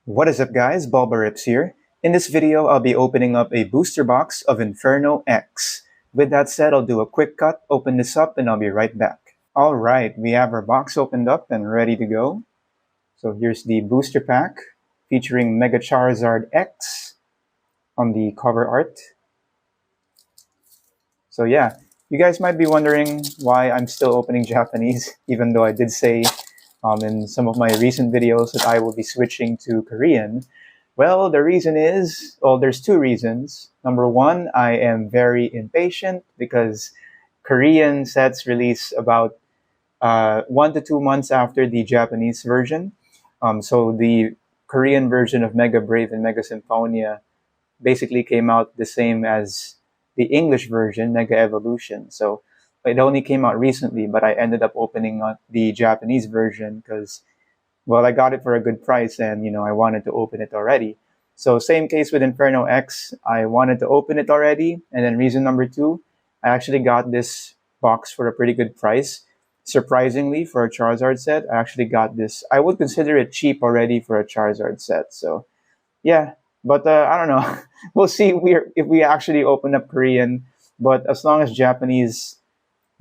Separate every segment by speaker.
Speaker 1: What is up guys, Bulbarips here. In this video, I'll be opening up a booster box of Inferno X. With that said, I'll do a quick cut, open this up, and I'll be right back. Alright, we have our box opened up and ready to go. So here's the booster pack featuring Mega Charizard X on the cover art. So yeah, you guys might be wondering why I'm still opening Japanese, even though I did say in some of my recent videos that I will be switching to Korean. Well, the reason is, there's two reasons. Number one, I am very impatient because Korean sets release about 1 to 2 months after the Japanese version. So the Korean version of Mega Brave and Mega Symphonia basically came out the same as the English version, Mega Evolution. So it only came out recently, but I ended up opening the Japanese version because, well, I got it for a good price and, I wanted to open it already. So same case with Inferno X. I wanted to open it already. And then reason number two, I actually got this box for a pretty good price. Surprisingly, for a Charizard set, I actually got this. I would consider it cheap already for a Charizard set. So yeah, but I don't know. We'll see if we actually open up Korean. But as long as Japanese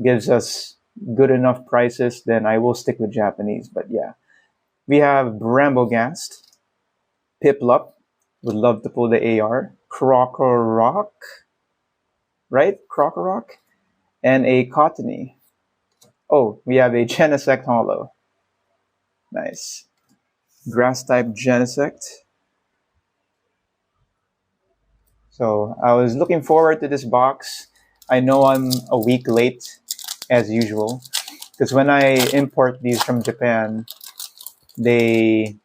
Speaker 1: gives us good enough prices, then I will stick with Japanese. But yeah, we have Brambogast, Piplup, would love to pull the AR, Crocorock, right? Crocorock, and a Cottony. Oh, we have a Genesect Holo. Nice. Grass type Genesect. So I was looking forward to this box. I know I'm a week late, as usual, because when I import these from Japan, they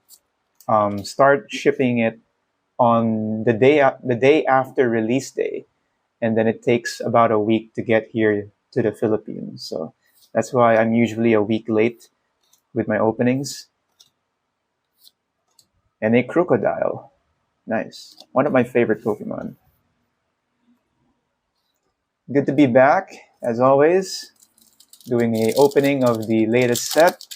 Speaker 1: start shipping it on the day after release day, and then it takes about a week to get here to the Philippines. So that's why I'm usually a week late with my openings. And a Crocodile. Nice. One of my favorite Pokemon. Good to be back, as always, doing a opening of the latest set.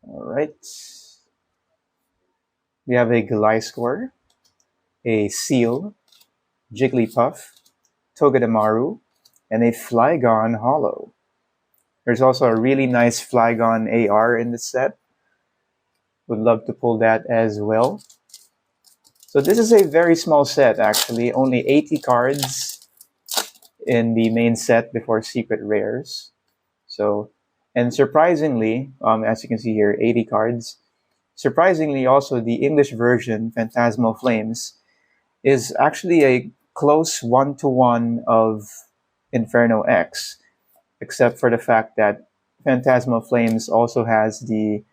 Speaker 1: All right. We have a Gliscor, a Seal, Jigglypuff, Togedemaru, and a Flygon Holo. There's also a really nice Flygon AR in this set. Would love to pull that as well. So this is a very small set, actually. Only 80 cards in the main set before secret rares. So, and surprisingly, as you can see here, 80 cards. Surprisingly, also the English version, Phantasmal Flames, is actually a close 1-to-1 of Inferno X, except for the fact that Phantasmal Flames also has the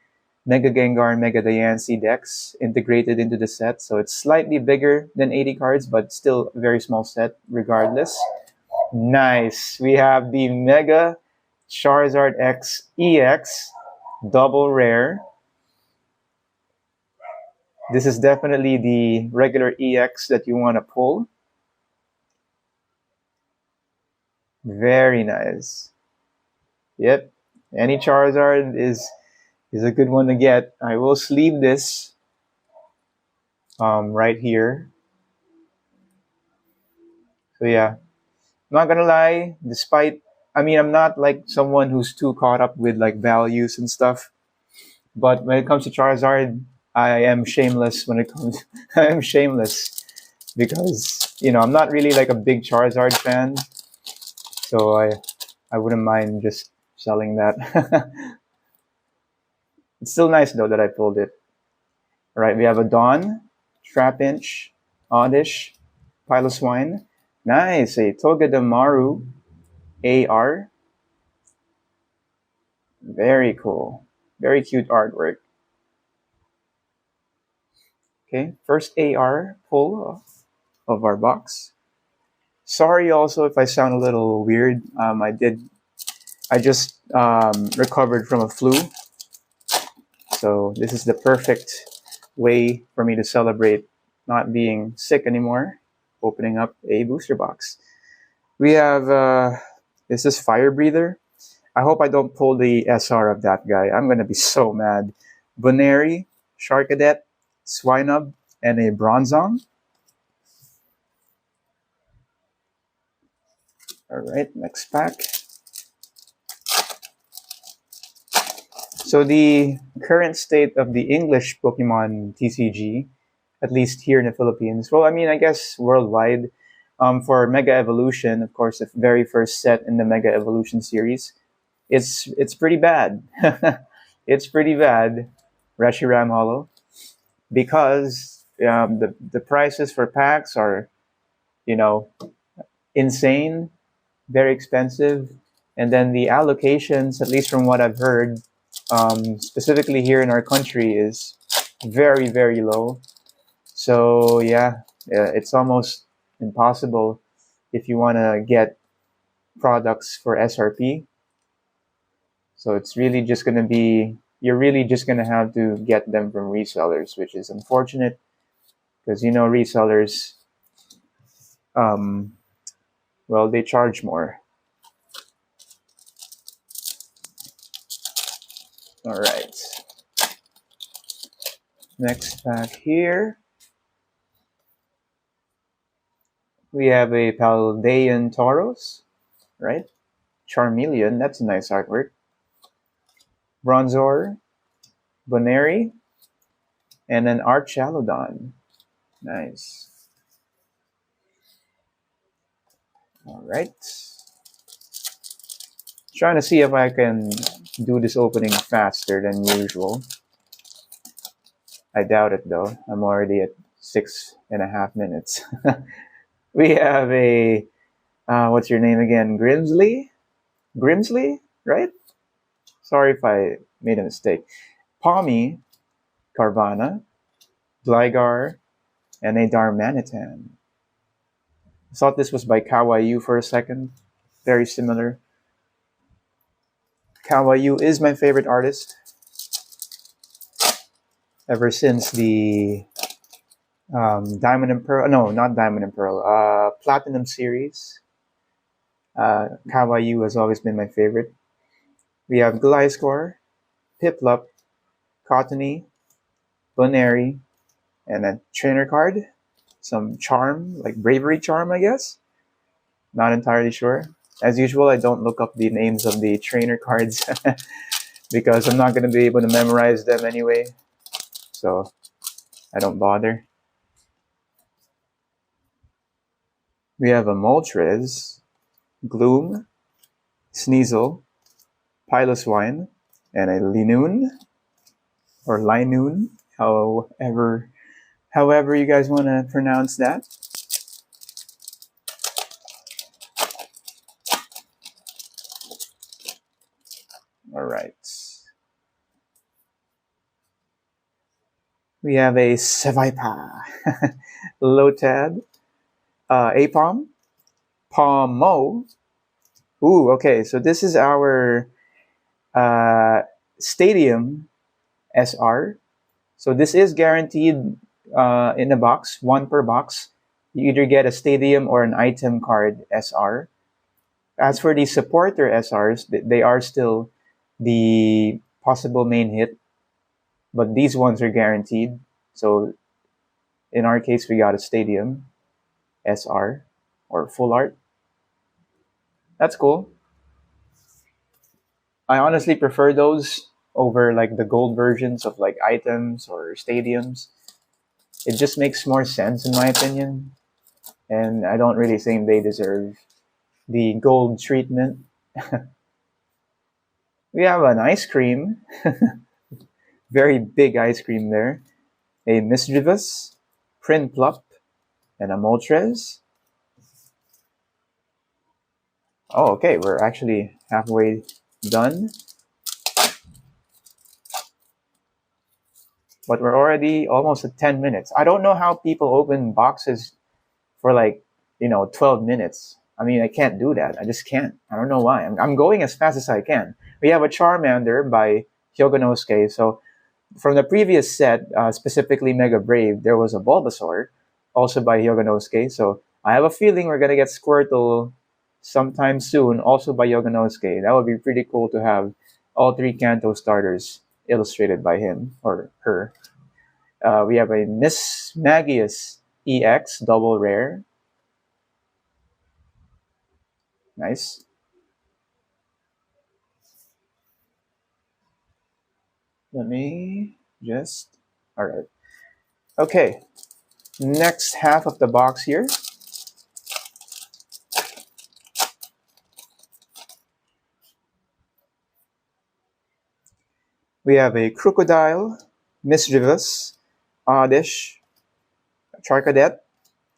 Speaker 1: Mega Gengar and Mega Diancie decks integrated into the set, so it's slightly bigger than 80 cards, but still a very small set regardless. Nice! We have the Mega Charizard X EX, double rare. This is definitely the regular EX that you want to pull. Very nice. Yep, any Charizard is a good one to get. I will sleeve this right here. So yeah, I'm not gonna lie, I'm not like someone who's too caught up with like values and stuff, but when it comes to Charizard, I am shameless when it comes. I am shameless because I'm not really like a big Charizard fan, so I wouldn't mind just selling that. It's still nice though that I pulled it. All right, we have a Dawn, Trapinch, Oddish, Piloswine. Nice, a Togedemaru AR. Very cool. Very cute artwork. Okay, first AR pull of our box. Sorry also if I sound a little weird. I just recovered from a flu. So this is the perfect way for me to celebrate not being sick anymore, opening up a booster box. We have, this is Fire Breather. I hope I don't pull the SR of that guy. I'm gonna be so mad. Boneri, Sharkadet, Swinub, and a Bronzong. Alright, next pack. So the current state of the English Pokemon TCG, at least here in the Philippines, well, I mean, I guess worldwide, for Mega Evolution, of course, the very first set in the Mega Evolution series, it's pretty bad. It's pretty bad, Reshiram Hollow, because the prices for packs are, you know, insane, very expensive, and then the allocations, at least from what I've heard, specifically here in our country, is very, very low. So yeah, it's almost impossible if you want to get products for SRP. So it's really just going to be, you're really just going to have to get them from resellers, which is unfortunate because, resellers, um, well, they charge more. All right. Next pack here. We have a Paldean Tauros, right? Charmeleon, that's a nice artwork. Bronzor, Boneri, and an Archaludon. Nice. All right. Trying to see if I can do this opening faster than usual. I doubt it though. I'm already at 6.5 minutes. We have a, what's your name again? Grimsley? Grimsley, right? Sorry if I made a mistake. Palmy, Carvana, Gligar, and a Darmanitan. I thought this was by Kawaii for a second. Very similar. Kawaii is my favorite artist ever since the Diamond and Pearl. No, not Diamond and Pearl. Platinum series. Kawaii has always been my favorite. We have Gliscor, Piplup, Cottony, Boneri, and a trainer card. Some charm, like Bravery Charm, I guess. Not entirely sure. As usual, I don't look up the names of the trainer cards because I'm not going to be able to memorize them anyway. So I don't bother. We have a Moltres, Gloom, Sneasel, Piloswine, and a Linoon, or Linoon, however you guys want to pronounce that. All right. We have a Sevipa, Lotad, Apom, Palmo. Ooh, okay, so this is our Stadium SR. So this is guaranteed in a box, one per box. You either get a Stadium or an item card SR. As for the supporter SRs, they are still the possible main hit, but these ones are guaranteed. So in our case, we got a Stadium SR or full art. That's cool. I honestly prefer those over like the gold versions of like items or stadiums. It just makes more sense in my opinion, and I don't really think they deserve the gold treatment. We have an ice cream, very big ice cream there. A Misdreavus, Prinplup, and a Moltres. Oh, okay, we're actually halfway done. But we're already almost at 10 minutes. I don't know how people open boxes for like, 12 minutes. I mean, I can't do that. I just can't. I don't know why. I'm going as fast as I can. We have a Charmander by Hyogonosuke. So from the previous set, specifically Mega Brave, there was a Bulbasaur, also by Hyogonosuke. So I have a feeling we're going to get Squirtle sometime soon, also by Yoganosuke. That would be pretty cool to have all three Kanto starters illustrated by him or her. We have a Miss Magius EX double rare. Nice. Let me just. All right. Okay. Next half of the box here. We have a Crocodile, Mischievous, Oddish, Charcadet,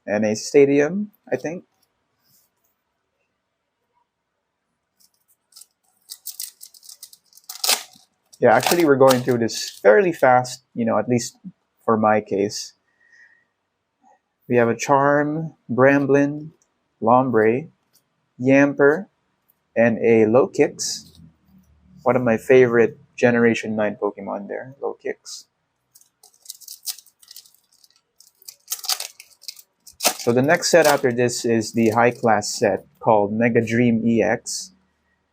Speaker 1: and a Stadium, I think. Yeah, actually, we're going through this fairly fast, at least for my case. We have a Charm, Bramblin, Lombre, Yamper, and a Low Kicks. One of my favorite Generation 9 Pokemon there, Low Kicks. So the next set after this is the high class set called Mega Dream EX.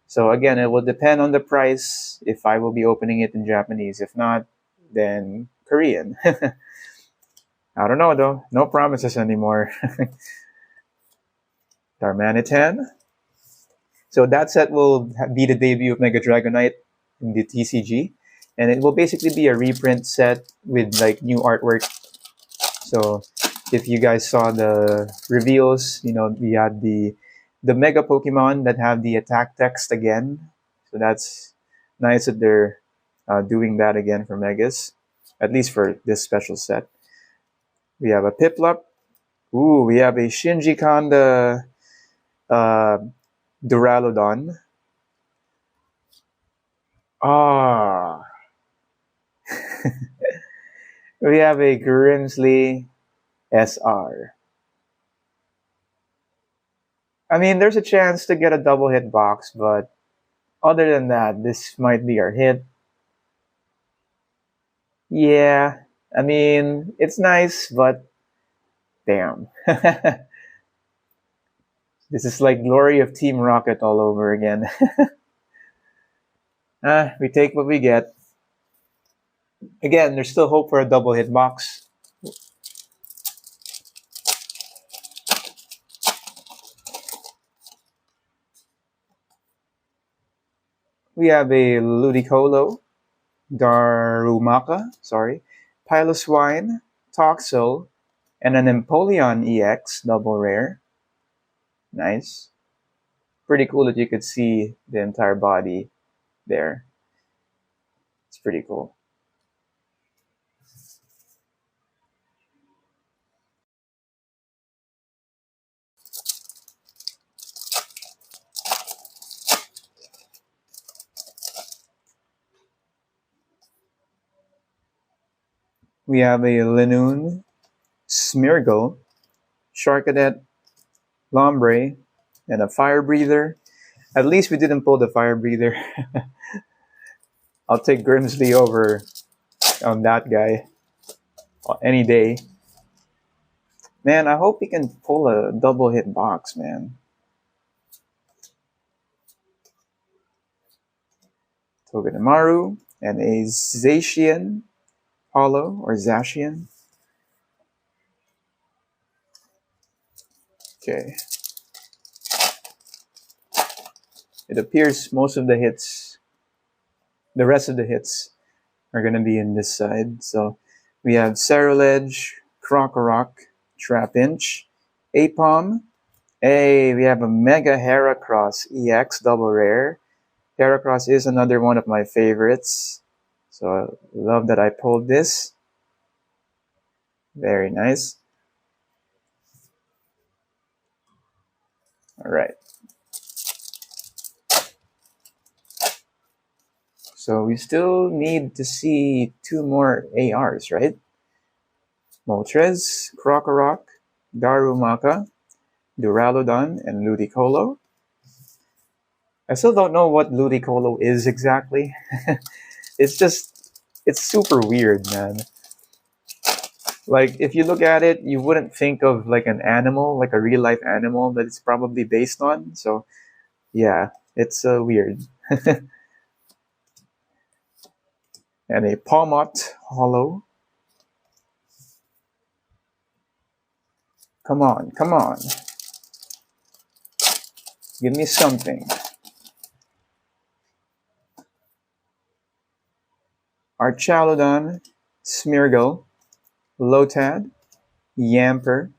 Speaker 1: So again, it will depend on the price if I will be opening it in Japanese. If not, then Korean. I don't know though. No promises anymore. Darmanitan. So that set will be the debut of Mega Dragonite in the TCG. And it will basically be a reprint set with like new artwork. So if you guys saw the reveals, we had the Mega Pokemon that have the attack text again. So that's nice that they're doing that again for Megas, at least for this special set. We have a Piplup. Ooh, we have a Shinji Kanda Duraludon. Ah. We have a Grimsley SR. I mean, there's a chance to get a double hit box, but other than that, this might be our hit. Yeah, I mean, it's nice, but damn. This is like Glory of Team Rocket all over again. We take what we get. Again, there's still hope for a double hit box. We have a Ludicolo, Darumaka, Piloswine, Toxel, and an Empoleon EX double rare. Nice. Pretty cool that you could see the entire body there. It's pretty cool. We have a Linoon, Smeargle, Sharkadet, Lombre, and a Fire Breather. At least we didn't pull the Fire Breather. I'll take Grimsley over on that guy any day. Man, I hope we can pull a double hit box, man. Togedemaru and a Zacian Hollow or Zacian. Okay. It appears most of the hits, the rest of the hits are going to be in this side. So we have Ceruledge, Krokorok, Trapinch, Apom. Hey, we have a Mega Heracross EX double rare. Heracross is another one of my favorites. So I love that I pulled this. Very nice. All right. So we still need to see two more ARs, right? Moltres, Krokorok, Darumaka, Duraludon, and Ludicolo. I still don't know what Ludicolo is exactly. It's super weird, man. Like, if you look at it, you wouldn't think of like an animal, like a real life animal that it's probably based on. So yeah, it's weird. And a Palmot Hollow. Come on, come on. Give me something. Archaludon, Smeargle, Lotad, Yamper.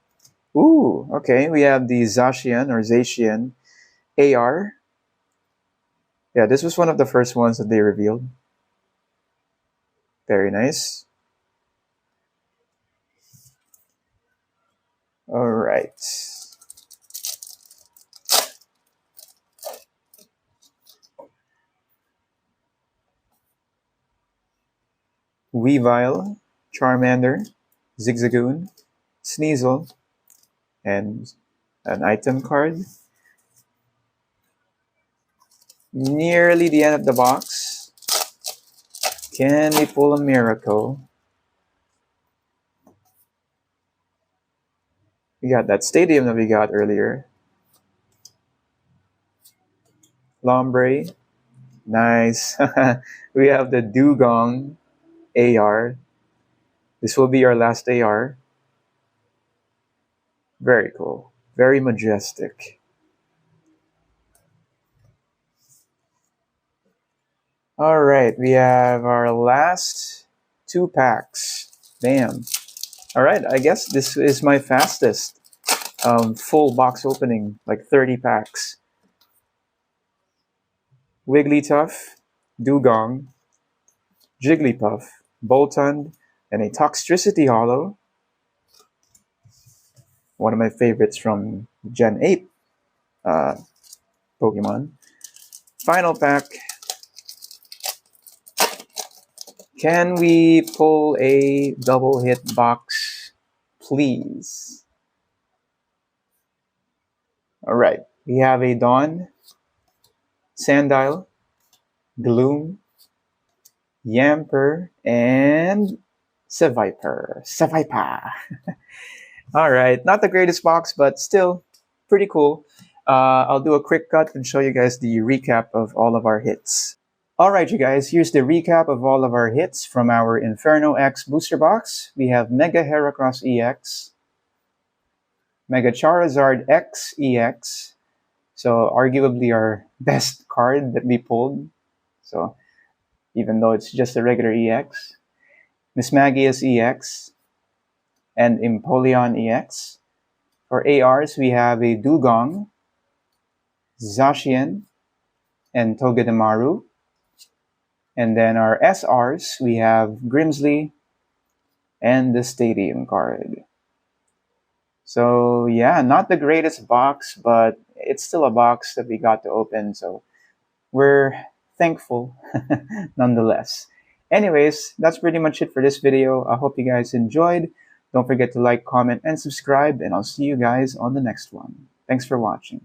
Speaker 1: Ooh, okay. We have the Zacian or Zacian AR. Yeah, this was one of the first ones that they revealed. Very nice. All right. Weavile, Charmander, Zigzagoon, Sneasel, and an item card. Nearly the end of the box. Can we pull a miracle? We got that stadium that we got earlier. Lombre. Nice. We have the Dugong AR. This will be our last AR. Very cool. Very majestic. All right, we have our last 2 packs. Damn. All right, I guess this is my fastest full box opening, like 30 packs. Wigglytuff, Dugong, Jigglypuff, Boltund, and a Toxtricity Hollow. One of my favorites from Gen 8 Pokemon. Final pack. Can we pull a double hit box, please? All right, we have a Dawn, Sandile, Gloom, Yamper, and Seviper. All right, not the greatest box, but still pretty cool. I'll do a quick cut and show you guys the recap of all of our hits. All right, you guys, here's the recap of all of our hits from our Inferno X booster box. We have Mega Heracross EX, Mega Charizard X EX, so arguably our best card that we pulled. So even though it's just a regular EX, Mismagius EX, and Empoleon EX. For ARs, we have a Dugong, Zacian, and Togedemaru. And then our SRs, we have Grimsley and the Stadium card. So yeah, not the greatest box, but it's still a box that we got to open, so we're thankful nonetheless. Anyways, that's pretty much it for this video. I hope you guys enjoyed. Don't forget to like, comment, and subscribe, and I'll see you guys on the next one. Thanks for watching.